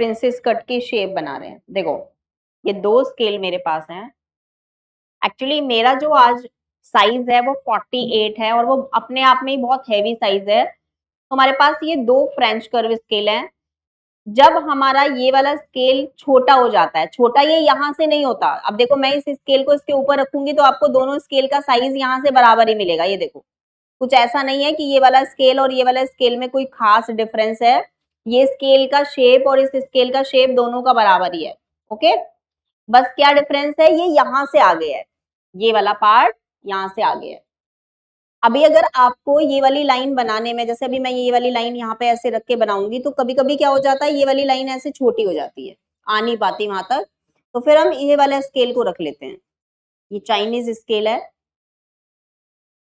Princess cut की shape बना रहे हैं। देखो ये 2 स्केल मेरे पास हैं। एक्चुअली मेरा जो आज साइज है वो 48 है और वो अपने आप में ही बहुत हैवी साइज है। तो हमारे पास ये 2 फ्रेंच कर्व स्केल हैं। जब हमारा ये वाला स्केल छोटा हो जाता है, छोटा ये यहाँ से नहीं होता। अब देखो मैं इस स्केल को इसके ऊपर रखूंगी तो आपको दोनों स्केल का साइज यहाँ से बराबर ही मिलेगा। ये देखो कुछ ऐसा नहीं है कि ये वाला स्केल और ये वाला स्केल में कोई खास डिफरेंस है। ये स्केल का शेप और इस स्केल का शेप दोनों का बराबर ही है। ओके, बस क्या डिफरेंस है, ये यहाँ से आगे है, ये वाला पार्ट यहाँ से आगे है। अभी अगर आपको ये वाली लाइन बनाने में, जैसे अभी मैं ये वाली लाइन यहाँ पे ऐसे रख के बनाऊंगी तो कभी कभी क्या हो जाता है, ये वाली लाइन ऐसे छोटी हो जाती है, आ नहीं पाती वहां तक। तो फिर हम ये वाला स्केल को रख लेते हैं। ये चाइनीज स्केल है,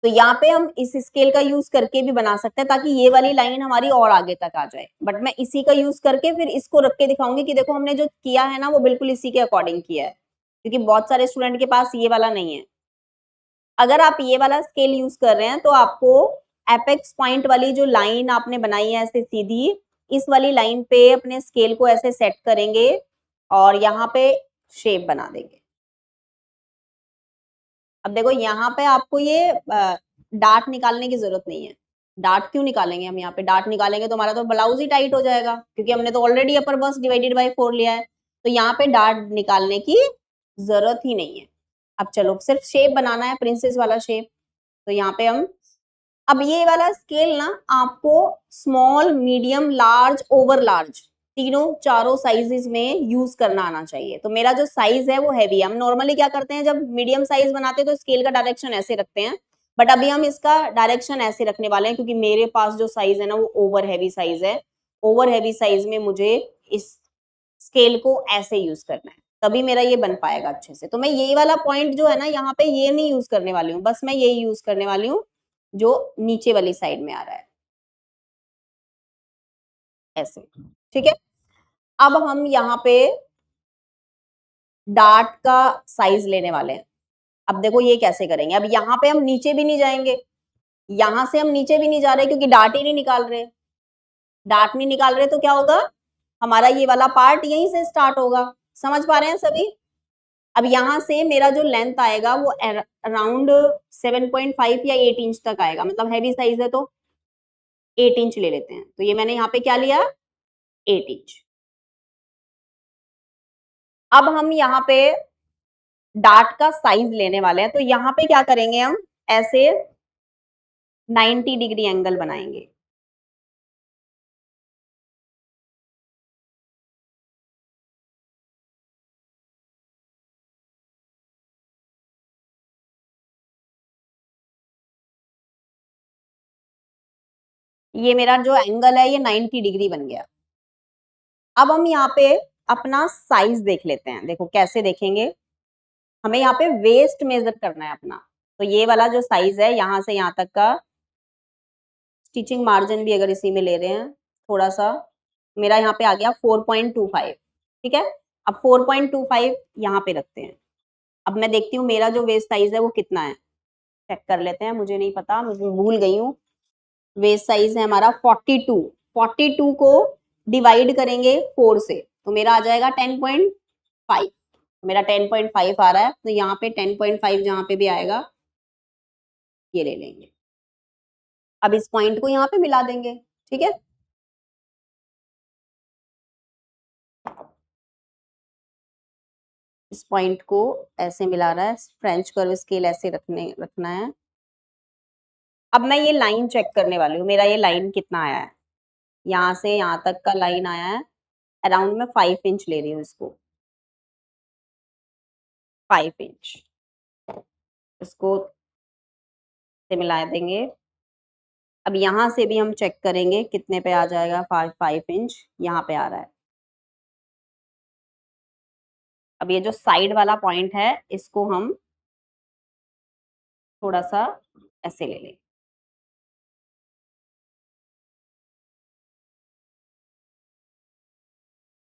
तो यहाँ पे हम इस स्केल का यूज करके भी बना सकते हैं ताकि ये वाली लाइन हमारी और आगे तक आ जाए। बट मैं इसी का यूज करके फिर इसको रख के दिखाऊंगी कि देखो हमने जो किया है ना वो बिल्कुल इसी के अकॉर्डिंग किया है, क्योंकि बहुत सारे स्टूडेंट के पास ये वाला नहीं है। अगर आप ये वाला स्केल यूज कर रहे हैं तो आपको एपेक्स पॉइंट वाली जो लाइन आपने बनाई है ऐसे सीधी, इस वाली लाइन पे अपने स्केल को ऐसे सेट करेंगे और यहाँ पे शेप बना देंगे। अब देखो यहाँ पे आपको ये डार्ट निकालने की जरूरत नहीं है। डार्ट क्यों निकालेंगे हम, यहाँ पे डार्ट निकालेंगे तो हमारा तो ब्लाउज ही टाइट हो जाएगा, क्योंकि हमने तो already upper bust divided by 4 लिया है। तो यहाँ पे डार्ट निकालने की जरूरत ही नहीं है। अब चलो सिर्फ शेप बनाना है, प्रिंसेस वाला शेप। तो यहाँ पे हम, अब ये वाला स्केल ना आपको small, medium, large, over large तीनों चारों साइजेस में यूज करना आना चाहिए। तो मेरा जो साइज है वो हैवी है। हम नॉर्मली क्या करते हैं, जब मीडियम साइज बनाते हैं तो स्केल का डायरेक्शन ऐसे रखते हैं, बट अभी हम इसका डायरेक्शन ऐसे रखने वाले हैं क्योंकि मेरे पास जो साइज है ना वो ओवर हैवी साइज है। ओवर हैवी साइज में मुझे इस स्केल को ऐसे यूज करना है, तभी मेरा ये बन पाएगा अच्छे से। तो मैं ये वाला पॉइंट जो है ना यहाँ पे ये नहीं यूज करने वाली हूँ, बस मैं यही यूज करने वाली हूँ जो नीचे वाली साइड में आ रहा है, ऐसे। ठीक है, अब हम यहाँ पे डार्ट का साइज लेने वाले हैं। अब देखो ये कैसे करेंगे, अब यहाँ पे हम नीचे भी नहीं जाएंगे, यहां से हम नीचे भी नहीं जा रहे क्योंकि डार्ट ही नहीं निकाल रहे। डार्ट नहीं निकाल रहे तो क्या होगा, हमारा ये वाला पार्ट यहीं से स्टार्ट होगा। समझ पा रहे हैं सभी। अब यहाँ से मेरा जो लेंथ आएगा वो अराउंड 7.5 या 8 इंच तक आएगा, मतलब हैवी साइज है तो 8 इंच ले लेते हैं। तो ये मैंने यहाँ पे क्या लिया, 8 इंच। अब हम यहाँ पे डार्ट का साइज लेने वाले हैं, तो यहाँ पे क्या करेंगे, हम ऐसे 90 डिग्री एंगल बनाएंगे। ये मेरा जो एंगल है ये 90 डिग्री बन गया। अब हम यहाँ पे अपना साइज देख लेते हैं। देखो कैसे देखेंगे, हमें यहाँ पे वेस्ट मेजर करना है अपना। तो ये वाला जो साइज है यहाँ से यहाँ तक का, स्टिचिंग मार्जिन भी अगर इसी में ले रहे हैं थोड़ा सा, मेरा यहाँ पे आ गया 4.25। ठीक है, अब 4.25 यहाँ पे रखते हैं। अब मैं देखती हूँ मेरा जो वेस्ट साइज है वो कितना है, चेक कर लेते हैं। मुझे नहीं पता, मुझे भूल गई हूँ। वेस्ट साइज है हमारा 42। 42 को डिवाइड करेंगे 4 से तो मेरा आ जाएगा 10.5। मेरा 10.5 आ रहा है, तो यहाँ पे 10.5 जहाँ पे भी आएगा ये ले लेंगे। अब इस पॉइंट को यहाँ पे मिला देंगे। ठीक है, इस पॉइंट को ऐसे मिला रहा है, फ्रेंच कर्व स्केल ऐसे रखना है। अब मैं ये लाइन चेक करने वाली हूँ, मेरा ये लाइन कितना आया है। यहाँ से यहाँ तक का लाइन आया है अराउंड, मैं 5 इंच ले रही हूँ इसको, 5 इंच। इसको से मिला देंगे। अब यहाँ से भी हम चेक करेंगे कितने पे आ जाएगा, 5 इंच यहाँ पे आ रहा है। अब ये जो साइड वाला पॉइंट है इसको हम थोड़ा सा ऐसे ले लेंगे।